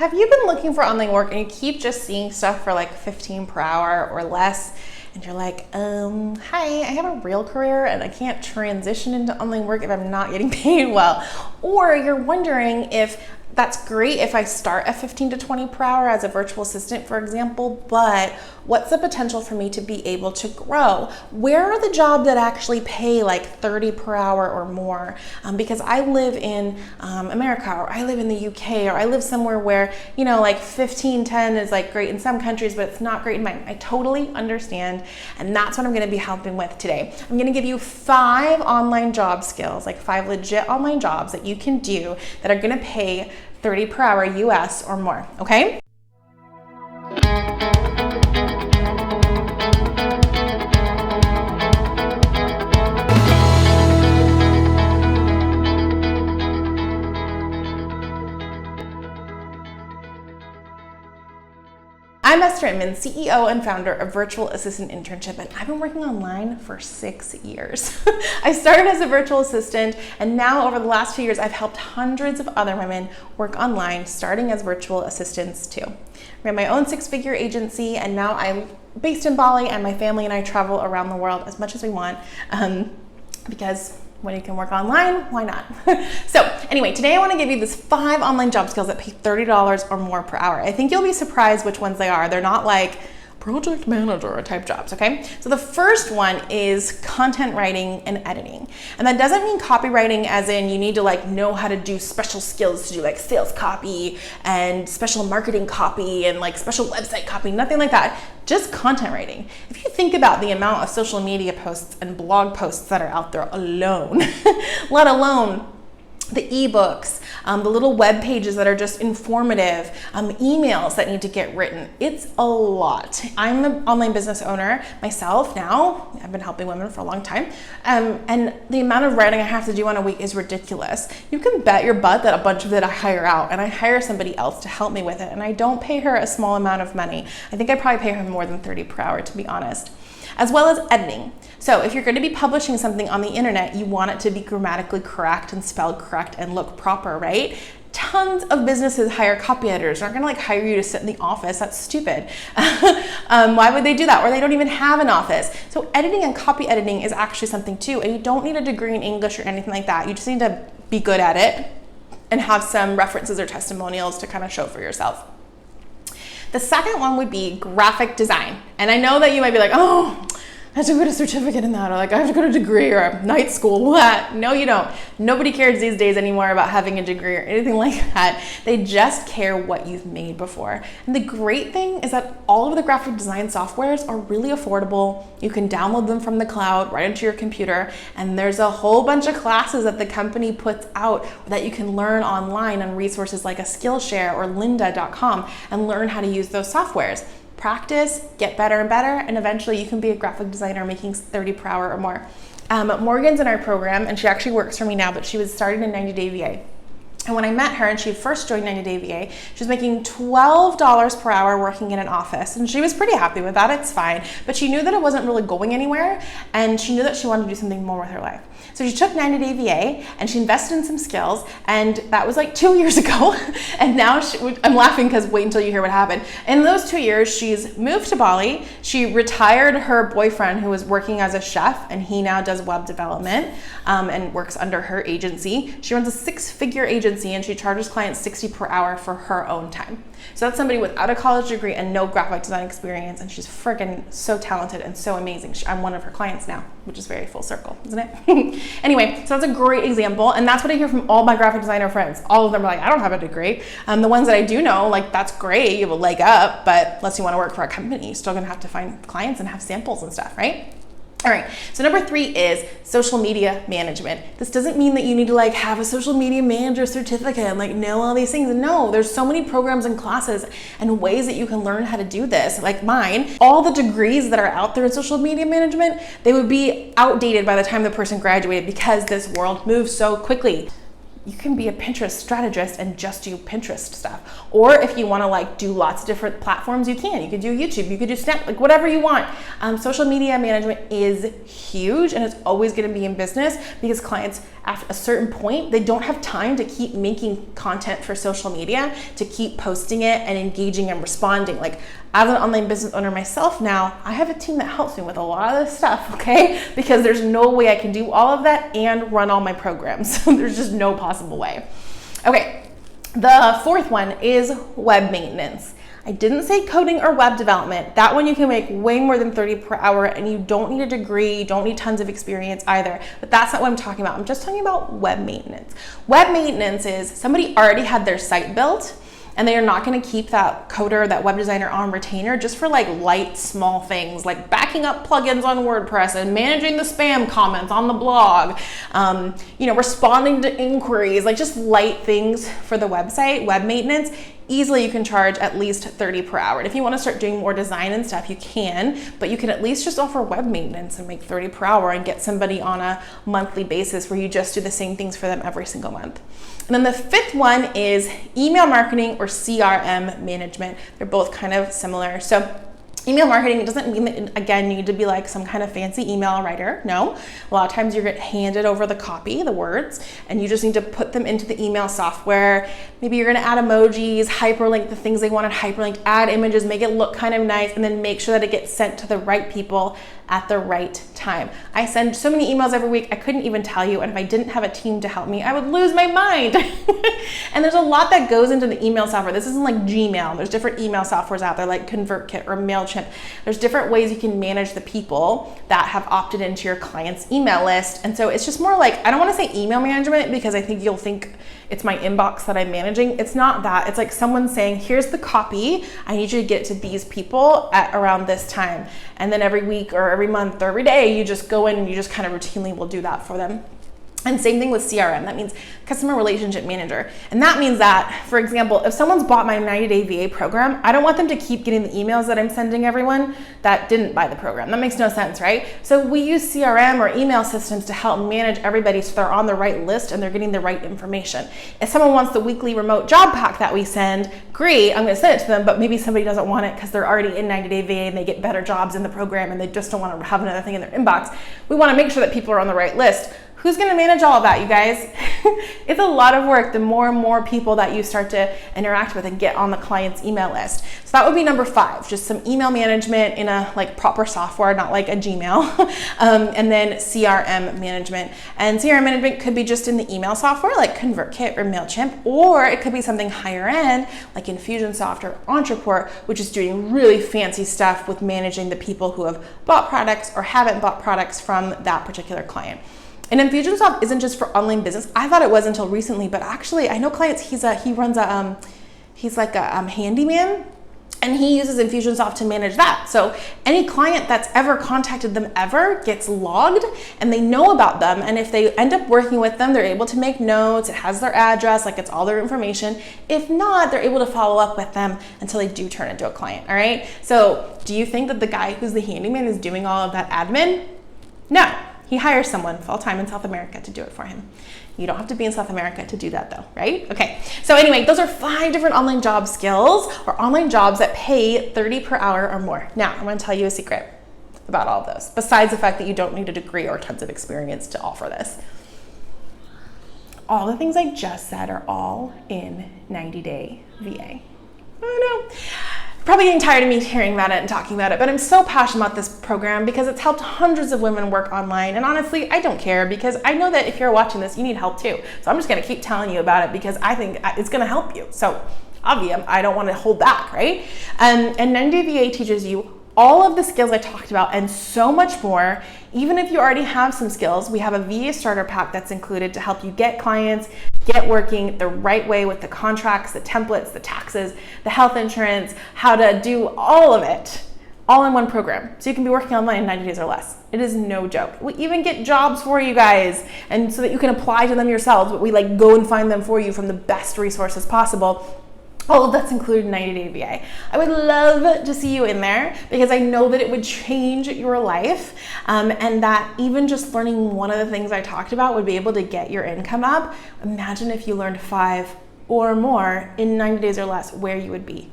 Have you been looking for online work and you keep just seeing stuff for like 15 per hour or less? And you're like, hi, I have a real career and I can't transition into online work if I'm not getting paid well. Or you're wondering if that's great if I start at 15 to 20 per hour as a virtual assistant, for example, but what's the potential for me to be able to grow? Where are the jobs that actually pay like 30 per hour or more? Because I live in America, or I live in the UK, or I live somewhere where, you know, like 15, 10 is like great in some countries, but it's not great in mine. I totally understand. And that's what I'm gonna be helping with today. I'm gonna give you 5 online job skills, like 5 legit online jobs that you can do that are gonna pay 30 per hour US or more, okay? I'm Esther, CEO and founder of Virtual Assistant Internship, and I've been working online for 6 years. I started as a virtual assistant, and now over the last few years, I've helped hundreds of other women work online, starting as virtual assistants too. I ran my own 6-figure agency, and now I'm based in Bali, and my family and I travel around the world as much as we want, because when you can work online, why not? So anyway, today I want to give you these 5 online job skills that pay $30 or more per hour. I think you'll be surprised which ones they are. They're not like project manager type jobs, okay? So the first one is content writing and editing. And that doesn't mean copywriting as in you need to like know how to do special skills to do like sales copy and special marketing copy and like special website copy, nothing like that. Just content writing. If you think about the amount of social media posts and blog posts that are out there alone, let alone the ebooks, the little web pages that are just informative, emails that need to get written. It's a lot. I'm an online business owner myself now. I've been helping women for a long time. And the amount of writing I have to do on a week is ridiculous. You can bet your butt that a bunch of it I hire out, and I hire somebody else to help me with it. And I don't pay her a small amount of money. I think I probably pay her more than 30 per hour, to be honest. As well as editing. So if you're going to be publishing something on the internet, you want it to be grammatically correct and spelled correct and look proper, right? Tons of businesses hire copy editors. They're not going to like hire you to sit in the office. That's stupid. Why would they do that? Or they don't even have an office. So editing and copy editing is actually something too. And you don't need a degree in English or anything like that. You just need to be good at it and have some references or testimonials to kind of show for yourself. The second one would be graphic design. And I know that you might be like, oh, I have to get a certificate in that, or like I have to go to a degree or a night school. What? No, you don't. Nobody cares these days anymore about having a degree or anything like that. They just care what you've made before. And the great thing is that all of the graphic design softwares are really affordable. You can download them from the cloud right into your computer, and there's a whole bunch of classes that the company puts out that you can learn online on resources like a Skillshare or lynda.com and learn how to use those softwares. Practice, get better and better, and eventually you can be a graphic designer making 30 per hour or more. Morgan's in our program, and she actually works for me now, but she was started in 90 Day VA. And when I met her and she first joined 90 Day VA, she was making $12 per hour working in an office. And she was pretty happy with that, it's fine. But she knew that it wasn't really going anywhere, and she knew that she wanted to do something more with her life. So she took 90 Day VA and she invested in some skills, and that was like 2 years ago. And now I'm laughing because wait until you hear what happened. In those 2 years, she's moved to Bali. She retired her boyfriend who was working as a chef, and he now does web development and works under her agency. She runs a 6-figure agency, and she charges clients $60 per hour for her own time. So that's somebody without a college degree and no graphic design experience, and she's freaking so talented and so amazing. I'm one of her clients now, which is very full circle, isn't it? Anyway, so that's a great example, and that's what I hear from all my graphic designer friends. All of them are like, I don't have a degree. The ones that I do know, like, that's great, you have a leg up, but unless you want to work for a company, you're still gonna have to find clients and have samples and stuff, right? All right, so number 3 is social media management. This doesn't mean that you need to like have a social media manager certificate and like know all these things. No, there's so many programs and classes and ways that you can learn how to do this. Like mine, all the degrees that are out there in social media management, they would be outdated by the time the person graduated because this world moves so quickly. You can be a Pinterest strategist and just do Pinterest stuff. Or if you want to like do lots of different platforms, you can. You could do YouTube, you could do Snap, like whatever you want. Social media management is huge, and it's always going to be in business because clients at a certain point, they don't have time to keep making content for social media, to keep posting it and engaging and responding. Like, as an online business owner myself now, I have a team that helps me with a lot of this stuff, okay? Because there's no way I can do all of that and run all my programs. There's just no possible way. Okay, the fourth one is web maintenance. I didn't say coding or web development. That one you can make way more than 30 per hour, and you don't need a degree, you don't need tons of experience either, but that's not what I'm talking about. I'm just talking about web maintenance. Web maintenance is somebody already had their site built, and they are not going to keep that coder, that web designer on retainer just for like light, small things like backing up plugins on WordPress and managing the spam comments on the blog, responding to inquiries, like just light things for the website, web maintenance. Easily you can charge at least 30 per hour. And if you want to start doing more design and stuff, you can, but you can at least just offer web maintenance and make 30 per hour and get somebody on a monthly basis where you just do the same things for them every single month. And then the fifth one is email marketing or CRM management. They're both kind of similar. So email marketing doesn't mean that, again, you need to be like some kind of fancy email writer. No, a lot of times you're handed over the copy, the words, and you just need to put them into the email software. Maybe you're gonna add emojis, hyperlink the things they wanted hyperlinked, add images, make it look kind of nice, and then make sure that it gets sent to the right people at the right time. I send so many emails every week, I couldn't even tell you, and if I didn't have a team to help me, I would lose my mind. And there's a lot that goes into the email software. This isn't like Gmail. There's different email softwares out there like ConvertKit or MailChimp. There's different ways you can manage the people that have opted into your client's email list. And so it's just more like, I don't want to say email management because I think you'll think it's my inbox that I'm managing. It's not that. It's like someone saying, here's the copy. I need you to get it to these people at around this time. And then every week or every month or every day, you just go in and you just kind of routinely will do that for them. And same thing with CRM, that means customer relationship manager. And that means that, for example, if someone's bought my 90-day VA program, I don't want them to keep getting the emails that I'm sending everyone that didn't buy the program. That makes no sense, right? So we use CRM or email systems to help manage everybody so they're on the right list and they're getting the right information. If someone wants the weekly remote job pack that we send, great, I'm gonna send it to them, but maybe somebody doesn't want it because they're already in 90-day VA and they get better jobs in the program and they just don't want to have another thing in their inbox. We want to make sure that people are on the right list. Who's gonna manage all of that, you guys? It's a lot of work the more and more people that you start to interact with and get on the client's email list. So that would be number 5, just some email management in a like proper software, not like a Gmail. And then CRM management. And CRM management could be just in the email software like ConvertKit or MailChimp, or it could be something higher end like Infusionsoft or Entreport, which is doing really fancy stuff with managing the people who have bought products or haven't bought products from that particular client. And Infusionsoft isn't just for online business. I thought it was until recently, but actually I know clients, he's like a handyman, and he uses Infusionsoft to manage that. So any client that's ever contacted them ever gets logged and they know about them. And if they end up working with them, they're able to make notes. It has their address, like it's all their information. If not, they're able to follow up with them until they do turn into a client, all right? So do you think that the guy who's the handyman is doing all of that admin? No. He hires someone full-time in South America to do it for him. You don't have to be in South America to do that though, right? Okay, so anyway, those are 5 different online job skills or online jobs that pay 30 per hour or more. Now, I'm gonna tell you a secret about all of those, besides the fact that you don't need a degree or tons of experience to offer this. All the things I just said are all in 90-day VA. I know. Probably getting tired of me hearing about it and talking about it, but I'm so passionate about this program because it's helped hundreds of women work online. And honestly, I don't care because I know that if you're watching this, you need help too. So I'm just gonna keep telling you about it because I think it's gonna help you. So obviously, I don't wanna hold back, right? And 90-day VA teaches you all of the skills I talked about and so much more. Even if you already have some skills, we have a VA starter pack that's included to help you get clients, get working the right way with the contracts, the templates, the taxes, the health insurance, how to do all of it, all in one program. So you can be working online in 90 days or less. It is no joke. We even get jobs for you guys, and so that you can apply to them yourselves, but we like go and find them for you from the best resources possible. All of that's included in 90-day VA. I would love to see you in there because I know that it would change your life, and that even just learning one of the things I talked about would be able to get your income up. Imagine if you learned 5 or more in 90 days or less, where you would be.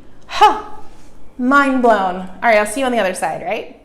Mind blown. All right, I'll see you on the other side, right?